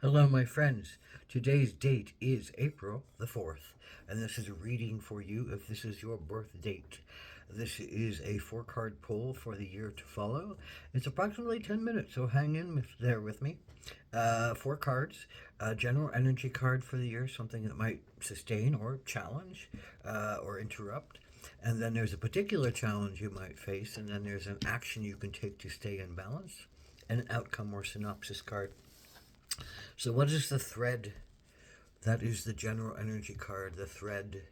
Hello, my friends. Today's date is April the 4th, and this is a reading for you if this is your birth date. This is a four-card pull for the year to follow. It's approximately 10 minutes, so hang in there with me. Four cards, a general energy card for the year, something that might sustain or challenge or interrupt. And then there's a particular challenge you might face, and then there's an action you can take to stay in balance, and an outcome or synopsis card. So, what is the thread? That is the general energy card, the thread.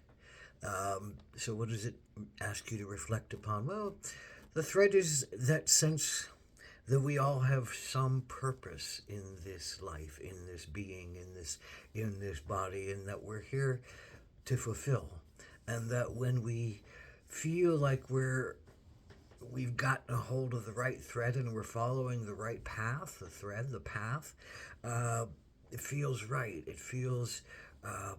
So, what does it ask you to reflect upon? Well, the thread is that sense that we all have some purpose in this life, in this being, in this body, and that we're here to fulfill. And that when we feel like we've gotten a hold of the right thread and we're following the right path, the thread, the path, uh, it feels right. It feels uh,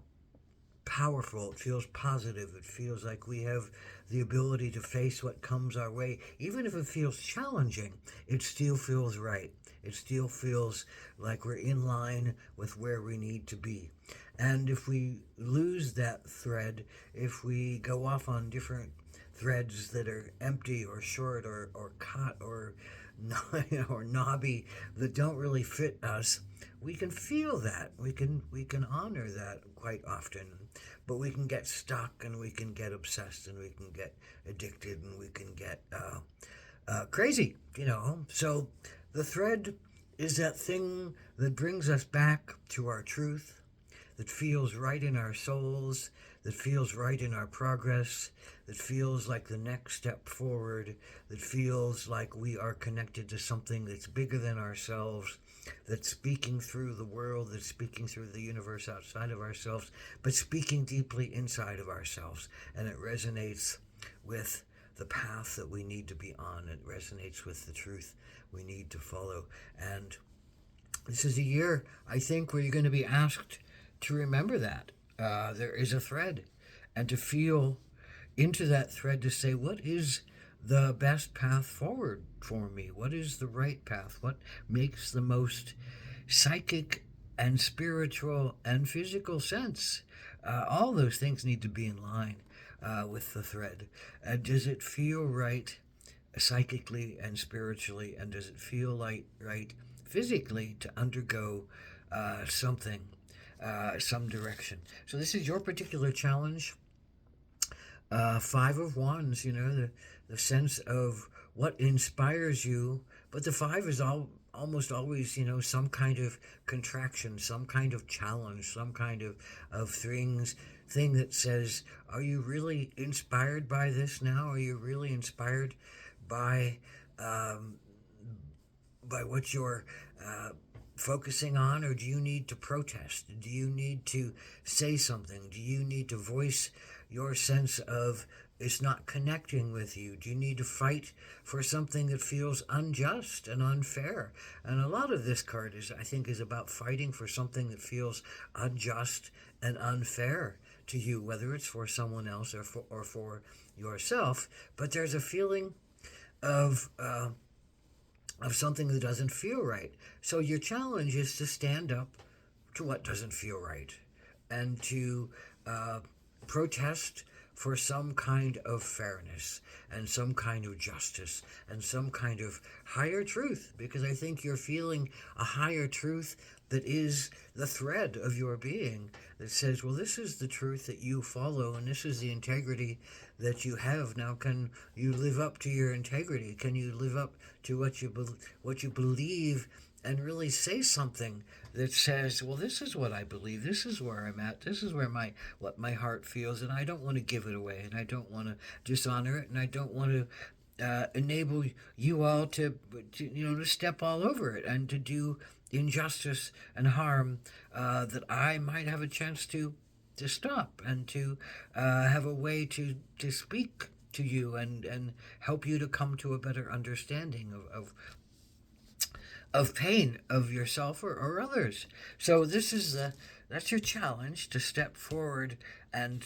powerful. It feels positive. It feels like we have the ability to face what comes our way. Even if it feels challenging, it still feels right. It still feels like we're in line with where we need to be. And if we lose that thread, if we go off on different threads that are empty or short or cut or or knobby that don't really fit us, we can feel that. We can honor that quite often. But we can get stuck and we can get obsessed and we can get addicted and we can get crazy, So the thread is that thing that brings us back to our truth, that feels right in our souls, that feels right in our progress, that feels like the next step forward, that feels like we are connected to something that's bigger than ourselves, that's speaking through the world, that's speaking through the universe outside of ourselves, but speaking deeply inside of ourselves. And it resonates with the path that we need to be on. It resonates with the truth we need to follow. And this is a year, I think, where you're going to be asked to remember that. There is a thread, and to feel into that thread to say, what is the best path forward for me? What is the right path? What makes the most psychic and spiritual and physical sense? All those things need to be in line with the thread. Does it feel right psychically and spiritually, and does it feel like right physically to undergo something, some direction? So this is your particular challenge. Five of Wands, the sense of what inspires you, but the five is almost always, some kind of contraction, some kind of challenge, some kind of thing that says, are you really inspired by this now? Are you really inspired by um, by what you're uh, focusing on, or do you need to protest? Do you need to say something? Do you need to voice your sense of it's not connecting with you? Do you need to fight for something that feels unjust and unfair? And a lot of this card I think, is about fighting for something that feels unjust and unfair to you, whether it's for someone else or for yourself. But there's a feeling of something that doesn't feel right. So your challenge is to stand up to what doesn't feel right and to uh, protest for some kind of fairness and some kind of justice and some kind of higher truth, because I think you're feeling a higher truth that is the thread of your being that says, well, this is the truth that you follow and this is the integrity that you have. Now, can you live up to your integrity? Can you live up to what you believe and really say something that says, well, this is what I believe, this is where I'm at, this is where what my heart feels, and I don't want to give it away, and I don't want to dishonor it, and I don't want to enable you all to step all over it and to do injustice and harm that I might have a chance to stop and to have a way to speak to you and help you to come to a better understanding of pain of yourself or others. So that's your challenge, to step forward and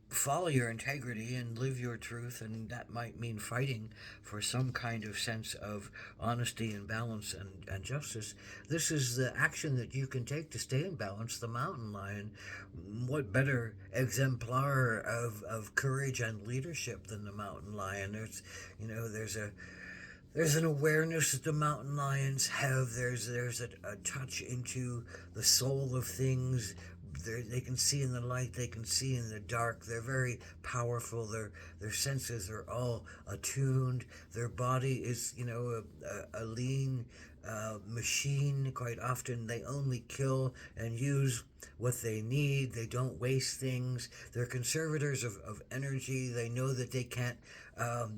follow your integrity and live your truth, and that might mean fighting for some kind of sense of honesty and balance and justice. This is the action that you can take to stay in balance. The mountain lion, what better exemplar of courage and leadership than the mountain lion? There's an awareness that the mountain lions have. There's a touch into the soul of things. They can see in the light. They can see in the dark. They're very powerful. Their senses are all attuned. Their body is, a lean machine. Quite often, they only kill and use what they need. They don't waste things. They're conservators of energy. They know that they can't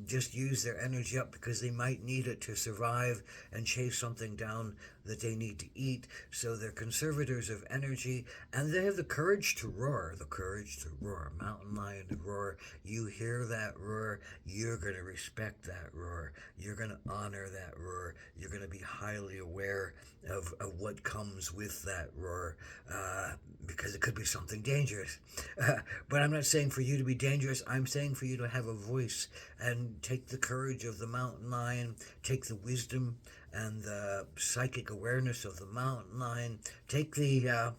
just use their energy up because they might need it to survive and chase something down that they need to eat. So they're conservators of energy, and they have the courage to roar. The courage to roar. Mountain lion to roar. You hear that roar, you're going to respect that roar. You're going to honor that roar. You're going to be highly aware of what comes with that roar, because it could be something dangerous. But I'm not saying for you to be dangerous. I'm saying for you to have a voice and take the courage of the mountain lion, take the wisdom and the psychic awareness of the mountain lion, take the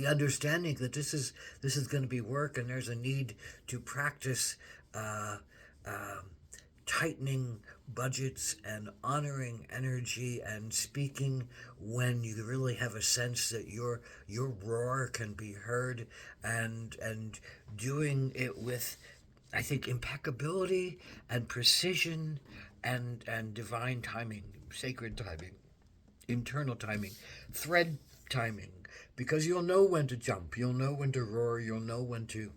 understanding that this is going to be work, and there's a need to practice uh, uh, tightening budgets and honoring energy and speaking when you really have a sense that your roar can be heard, and doing it with, I think, impeccability and precision and divine timing, sacred timing, internal timing, thread timing, because you'll know when to jump, you'll know when to roar, you'll know when to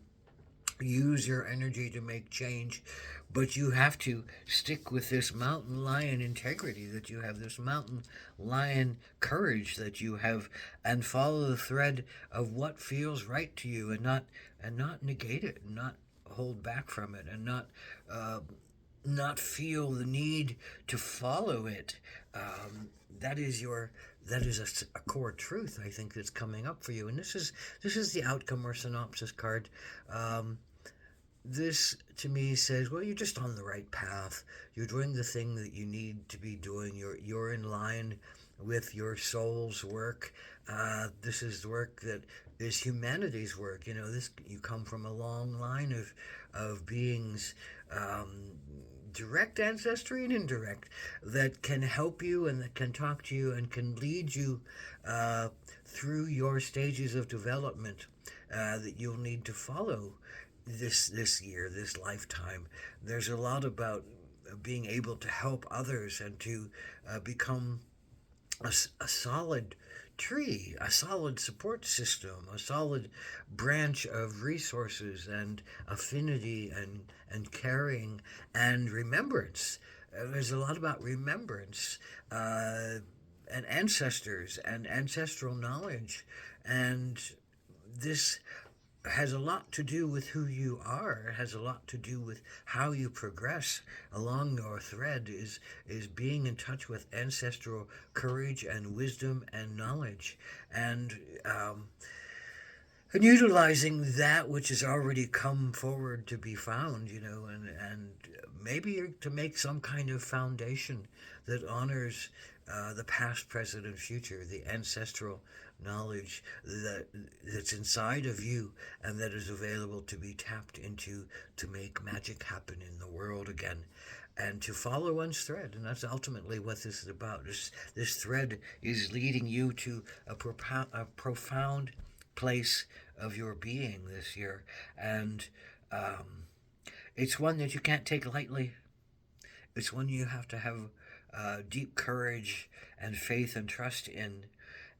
use your energy to make change. But you have to stick with this mountain lion integrity that you have, this mountain lion courage that you have, and follow the thread of what feels right to you, and not negate it, and not hold back from it, and uh, not feel the need to follow it. That is a core truth, I think, that's coming up for you, and this is the outcome or synopsis card. Um, this to me says, well, you're just on the right path. You're doing the thing that you need to be doing. You're in line with your soul's work. This is the work that is humanity's work. This, you come from a long line of beings, direct ancestry and indirect, that can help you and that can talk to you and can lead you uh, through your stages of development that you'll need to follow this year, this lifetime. There's a lot about being able to help others and to become a solid tree, a solid support system, a solid branch of resources and affinity and caring and remembrance. There's a lot about remembrance and ancestors and ancestral knowledge. And this has a lot to do with who you are. It has a lot to do with how you progress along your thread, is being in touch with ancestral courage and wisdom and knowledge, and and utilizing that which has already come forward to be found, and maybe to make some kind of foundation that honors the past, present, and future, the ancestral knowledge that's inside of you and that is available to be tapped into to make magic happen in the world again, and to follow one's thread. And that's ultimately what this is about. This thread is leading you to a profound place of your being this year, and it's one that you can't take lightly. It's one you have to have deep courage and faith and trust in,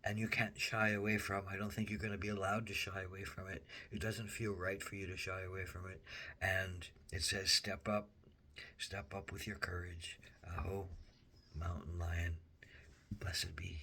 and you can't shy away from. I don't think you're going to be allowed to shy away from it. It doesn't feel right for you to shy away from it. And it says, step up with your courage. Aho, mountain lion, blessed be.